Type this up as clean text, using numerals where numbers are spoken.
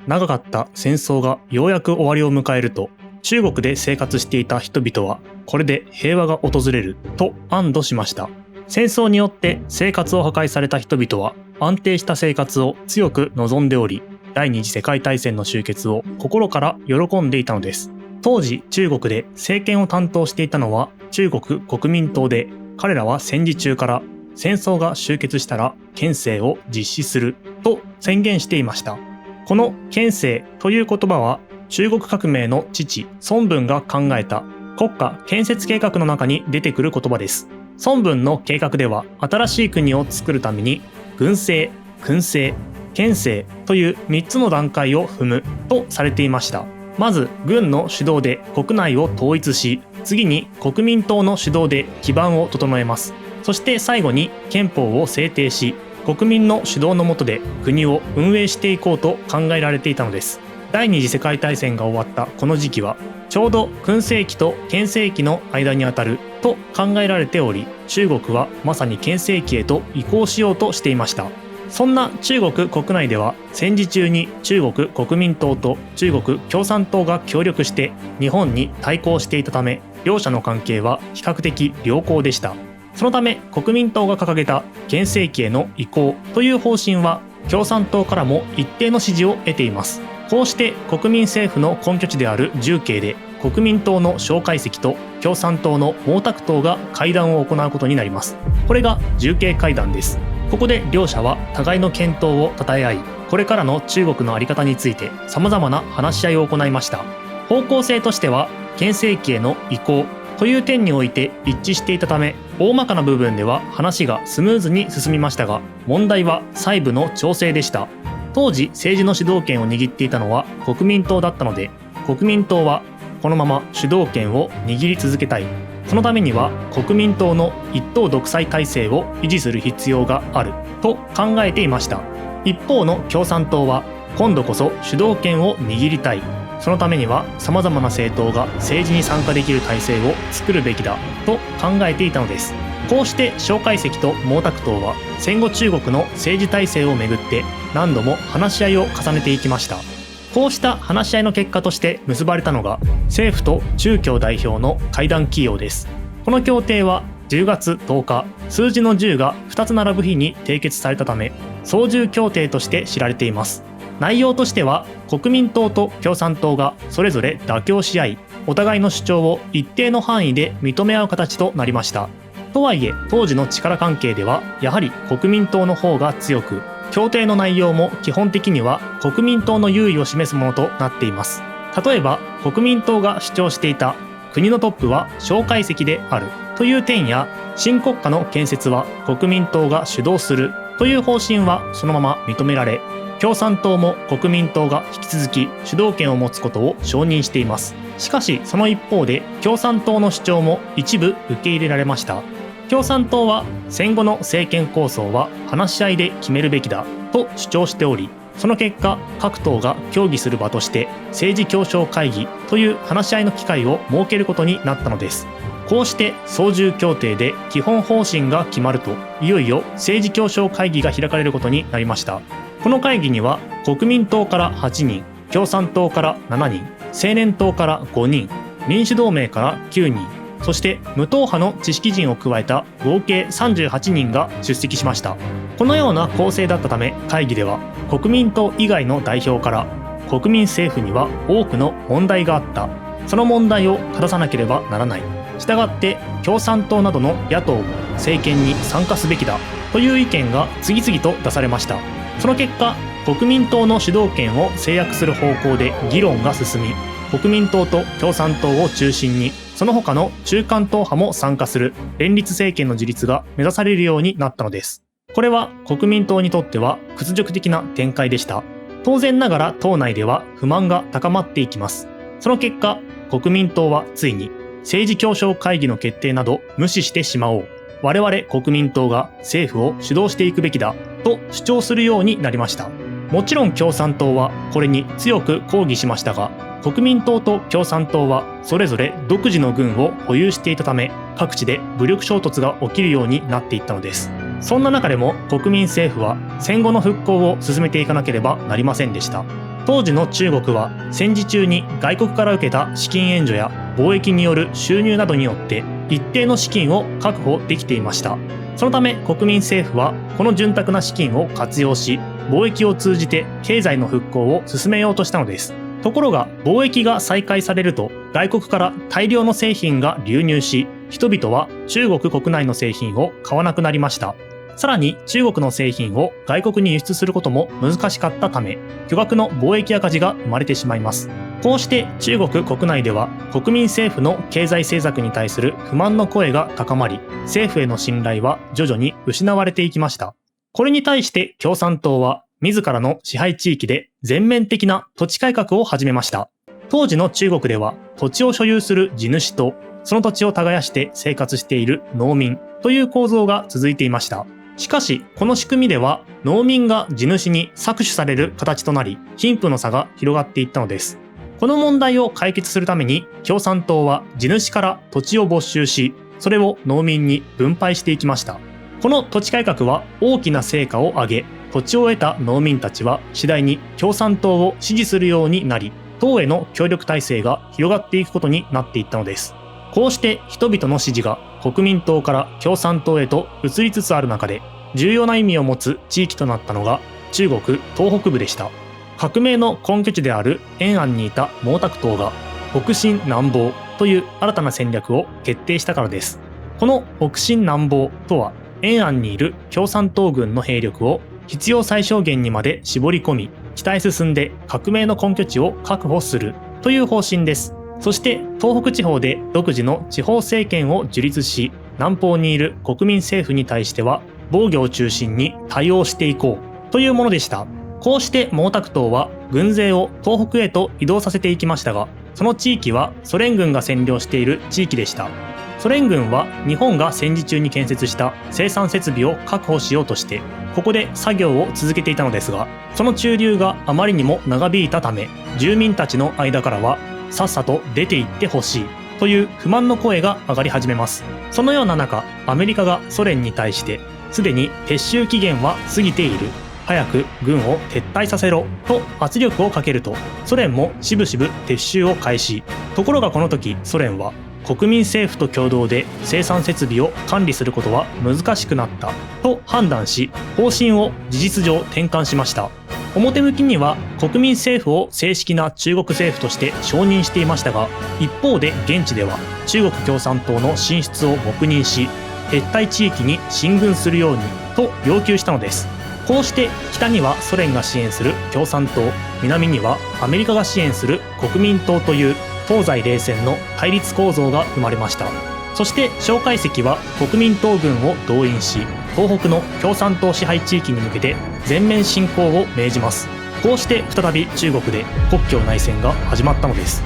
長かった戦争がようやく終わりを迎えると、中国で生活していた人々はこれで平和が訪れると安堵しました。戦争によって生活を破壊された人々は安定した生活を強く望んでおり、第二次世界大戦の終結を心から喜んでいたのです。当時中国で政権を担当していたのは中国国民党で、彼らは戦時中から戦争が終結したら憲政を実施すると宣言していました。この憲政という言葉は中国革命の父孫文が考えた国家建設計画の中に出てくる言葉です。孫文の計画では新しい国を作るために軍政、訓政、憲政という3つの段階を踏むとされていました。まず軍の主導で国内を統一し、次に国民党の主導で基盤を整えます。そして最後に憲法を制定し、国民の主導の下で国を運営していこうと考えられていたのです。第二次世界大戦が終わったこの時期はちょうど訓政期と憲政期の間にあたると考えられており、中国はまさに憲政期へと移行しようとしていました。そんな中国国内では戦時中に中国国民党と中国共産党が協力して日本に対抗していたため、両者の関係は比較的良好でした。そのため国民党が掲げた憲政期への移行という方針は共産党からも一定の支持を得ています。こうして国民政府の根拠地である重慶で国民党の蒋介石と共産党の毛沢東が会談を行うことになります。これが重慶会談です。ここで両者は互いの健闘を称え合い、これからの中国の在り方について様々な話し合いを行いました。方向性としては憲政期への移行という点において一致していたため、大まかな部分では話がスムーズに進みましたが、問題は細部の調整でした。当時政治の主導権を握っていたのは国民党だったので、国民党はこのまま主導権を握り続けたい。そのためには国民党の一党独裁体制を維持する必要があると考えていました。一方の共産党は今度こそ主導権を握りたい。そのためには様々な政党が政治に参加できる体制を作るべきだと考えていたのです。こうして蒋介石と毛沢東は戦後中国の政治体制をめぐって何度も話し合いを重ねていきました。こうした話し合いの結果として結ばれたのが政府と中共代表の会談起用です。この協定は10月10日、数字の10が2つ並ぶ日に締結されたため、双十協定として知られています。内容としては国民党と共産党がそれぞれ妥協し合い、お互いの主張を一定の範囲で認め合う形となりました。とはいえ当時の力関係ではやはり国民党の方が強く、協定の内容も基本的には国民党の優位を示すものとなっています。例えば国民党が主張していた国のトップは蒋介石であるという点や、新国家の建設は国民党が主導するという方針はそのまま認められ、共産党も国民党が引き続き主導権を持つことを承認しています。しかしその一方で共産党の主張も一部受け入れられました。共産党は戦後の政権構想は話し合いで決めるべきだと主張しており、その結果各党が協議する場として政治協商会議という話し合いの機会を設けることになったのです。こうして双十協定で基本方針が決まると、いよいよ政治協商会議が開かれることになりました。この会議には国民党から8人、共産党から7人、青年党から5人、民主同盟から9人、そして無党派の知識人を加えた合計38人が出席しました。このような構成だったため、会議では国民党以外の代表から国民政府には多くの問題があった。その問題を正さなければならない。したがって共産党などの野党も政権に参加すべきだという意見が次々と出されました。その結果、国民党の主導権を制約する方向で議論が進み、国民党と共産党を中心にその他の中間党派も参加する連立政権の樹立が目指されるようになったのです。これは国民党にとっては屈辱的な展開でした。当然ながら党内では不満が高まっていきます。その結果、国民党はついに政治協商会議の決定など無視してしまおう。我々国民党が政府を主導していくべきだと主張するようになりました。もちろん共産党はこれに強く抗議しましたが、国民党と共産党はそれぞれ独自の軍を保有していたため、各地で武力衝突が起きるようになっていったのです。そんな中でも国民政府は戦後の復興を進めていかなければなりませんでした。当時の中国は戦時中に外国から受けた資金援助や貿易による収入などによって一定の資金を確保できていました。そのため国民政府はこの潤沢な資金を活用し、貿易を通じて経済の復興を進めようとしたのです。ところが貿易が再開されると外国から大量の製品が流入し、人々は中国国内の製品を買わなくなりました。さらに中国の製品を外国に輸出することも難しかったため、巨額の貿易赤字が生まれてしまいます。こうして中国国内では国民政府の経済政策に対する不満の声が高まり、政府への信頼は徐々に失われていきました。これに対して共産党は自らの支配地域で全面的な土地改革を始めました。当時の中国では土地を所有する地主とその土地を耕して生活している農民という構造が続いていました。しかしこの仕組みでは農民が地主に搾取される形となり、貧富の差が広がっていったのです。この問題を解決するために共産党は地主から土地を没収し、それを農民に分配していきました。この土地改革は大きな成果を上げ、土地を得た農民たちは次第に共産党を支持するようになり、党への協力体制が広がっていくことになっていったのです。こうして人々の支持が国民党から共産党へと移りつつある中で、重要な意味を持つ地域となったのが中国東北部でした。革命の根拠地である延安にいた毛沢東が北進南防という新たな戦略を決定したからです。この北進南防とは、延安にいる共産党軍の兵力を必要最小限にまで絞り込み、北へ進んで革命の根拠地を確保するという方針です。そして東北地方で独自の地方政権を樹立し、南方にいる国民政府に対しては防御を中心に対応していこうというものでした。こうして毛沢東は軍勢を東北へと移動させていきましたが、その地域はソ連軍が占領している地域でした。ソ連軍は日本が戦時中に建設した生産設備を確保しようとして、ここで作業を続けていたのですが、その駐留があまりにも長引いたため、住民たちの間からはさっさと出て行ってほしいという不満の声が上がり始めます。そのような中、アメリカがソ連に対して、すでに撤収期限は過ぎている、早く軍を撤退させろと圧力をかけると、ソ連もしぶしぶ撤収を開始。ところがこの時ソ連は国民政府と共同で生産設備を管理することは難しくなったと判断し、方針を事実上転換しました。表向きには国民政府を正式な中国政府として承認していましたが、一方で現地では中国共産党の進出を黙認し、撤退地域に進軍するようにと要求したのです。こうして北にはソ連が支援する共産党、南にはアメリカが支援する国民党という東西冷戦の対立構造が生まれました。そして蒋介石は国民党軍を動員し、東北の共産党支配地域に向けて全面侵攻を命じます。こうして再び中国で国共内戦が始まったのです。